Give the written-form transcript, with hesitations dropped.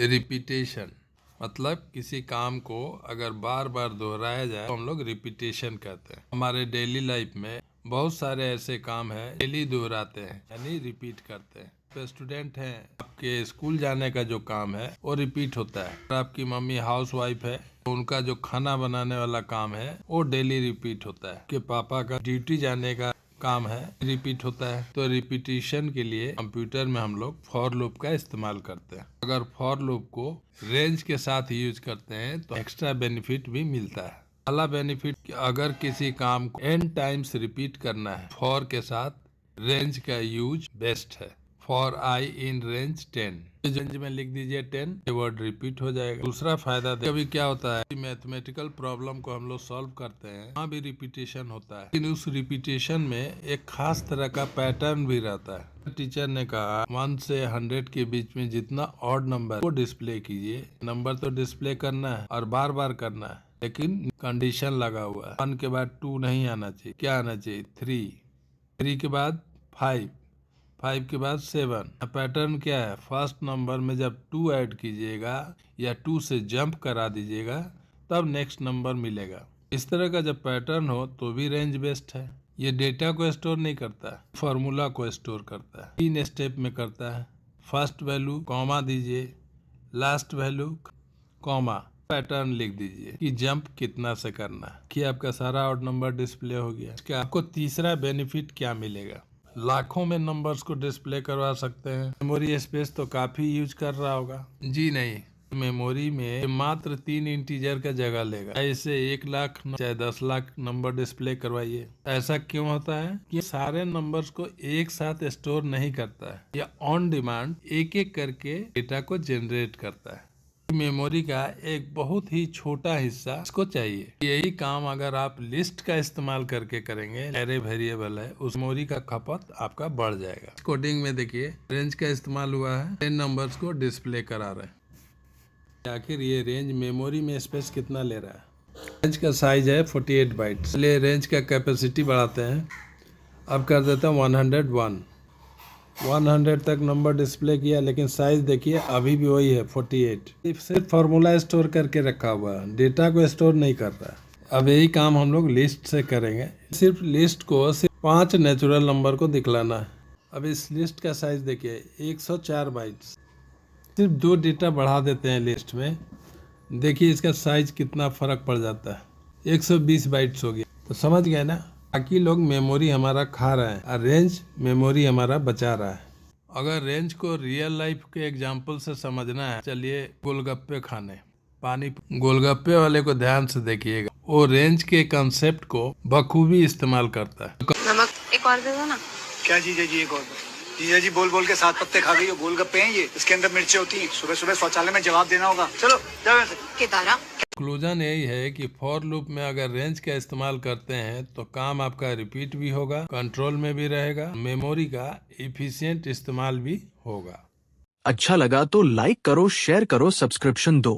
Repetition मतलब किसी काम को अगर बार बार दोहराया जाए तो हम लोग रिपीटेशन कहते हैं। हमारे डेली लाइफ में बहुत सारे ऐसे काम हैं डेली दोहराते हैं यानी रिपीट करते हैं। तो स्टूडेंट हैं, आपके स्कूल जाने का जो काम है वो रिपीट होता है। और आपकी मम्मी हाउस वाइफ है तो उनका जो खाना बनाने वाला काम है वो डेली रिपीट होता है। कि पापा का ड्यूटी जाने का काम है रिपीट होता है। तो रिपीटिशन के लिए कंप्यूटर में हम लोग फॉर लूप का इस्तेमाल करते हैं। अगर फॉर लूप को रेंज के साथ यूज करते हैं तो एक्स्ट्रा बेनिफिट भी मिलता है। पहला बेनिफिट, अगर किसी काम को n टाइम्स रिपीट करना है फॉर के साथ रेंज का यूज बेस्ट है। For I in range 10, range में लिख दीजिए 10, ये वर्ड रिपीट हो जाएगा। दूसरा फायदा, कभी क्या होता है मैथमेटिकल प्रॉब्लम को हम लोग सॉल्व करते हैं, वहाँ भी रिपीटेशन होता है, लेकिन उस रिपीटेशन में एक खास तरह का पैटर्न भी रहता है। टीचर ने कहा 1 से 100 के बीच में जितना ऑड नंबर को डिस्प्ले कीजिए। नंबर तो डिस्प्ले करना है और बार बार करना है, लेकिन कंडीशन लगा हुआ है। 1 के बाद 2 नहीं आना चाहिए, क्या आना चाहिए 3 के बाद 5 के बाद 7। पैटर्न क्या है, फर्स्ट नंबर में जब 2 ऐड कीजिएगा या 2 से जंप करा दीजिएगा तब नेक्स्ट नंबर मिलेगा। इस तरह का जब पैटर्न हो तो भी रेंज बेस्ट है। ये डेटा को स्टोर नहीं करता है, फॉर्मूला को स्टोर करता है। 3 स्टेप में करता है। फर्स्ट वैल्यू कॉमा दीजिए, लास्ट वैल्यू कॉमा, पैटर्न लिख दीजिए कि जंप कितना से करना है, कि आपका सारा ऑड नंबर डिस्प्ले हो गया। इसका आपको तीसरा बेनिफिट क्या मिलेगा, लाखों में नंबर्स को डिस्प्ले करवा सकते हैं। मेमोरी स्पेस तो काफी यूज कर रहा होगा। जी नहीं, मेमोरी में मात्र 3 इंटीजर का जगह लेगा। ऐसे 1 लाख चाहे 10 लाख नंबर डिस्प्ले करवाइए। ऐसा क्यों होता है कि सारे नंबर्स को एक साथ स्टोर नहीं करता है, या ऑन डिमांड एक एक करके डेटा को जनरेट करता है। मेमोरी का एक बहुत ही छोटा हिस्सा इसको चाहिए। यही काम अगर आप लिस्ट का इस्तेमाल करके करेंगे, एरे वेरिएबल है, उस मेमोरी का खपत आपका बढ़ जाएगा। कोडिंग में देखिए रेंज का इस्तेमाल हुआ है, 10 नंबर्स को डिस्प्ले करा रहे हैं। आखिर ये रेंज मेमोरी में स्पेस कितना ले रहा है। रेंज का साइज है 48 बाइट्स, इसलिए रेंज का कैपेसिटी बढ़ाते हैं। अब कर देता हूँ 100 तक नंबर डिस्प्ले किया, लेकिन साइज देखिए अभी भी वही है 48। सिर्फ फार्मूला स्टोर करके रखा हुआ है, डेटा को स्टोर नहीं कर रहा है। अब यही काम हम लोग लिस्ट से करेंगे। सिर्फ लिस्ट को सिर्फ 5 नेचुरल नंबर को दिखलाना है। अब इस लिस्ट का साइज देखिए 104 बाइट्स। सिर्फ 2 डेटा बढ़ा देते हैं लिस्ट में, देखिए इसका साइज कितना फर्क पड़ जाता है, 120 बाइट्स हो गया। तो समझ गए ना, बाकी लोग मेमोरी हमारा खा रहे हैं और रेंज मेमोरी हमारा बचा रहा है। अगर रेंज को रियल लाइफ के एग्जांपल से समझना है, चलिए गोलगप्पे खाने, पानी गोलगप्पे वाले को ध्यान से देखिएगा, वो रेंज के कंसेप्ट को बखूबी इस्तेमाल करता है। नमक एक और दे दो ना। क्या जीजा जी, एक और दो। जीजा जी बोल बोल के 7 पत्ते खा गई हो। गोलगप्पे हैं ये, इसके अंदर मिर्चें होती हैं। सुबह सुबह शौचालय में जवाब देना होगा। चलो जाओ ऐसे। केदारा कंक्लूजन यही है कि फॉर लूप में अगर रेंज का इस्तेमाल करते हैं तो काम आपका रिपीट भी होगा, कंट्रोल में भी रहेगा, मेमोरी का इफिशिएंट इस्तेमाल भी होगा। अच्छा लगा तो लाइक करो, शेयर करो, सब्सक्रिप्शन दो।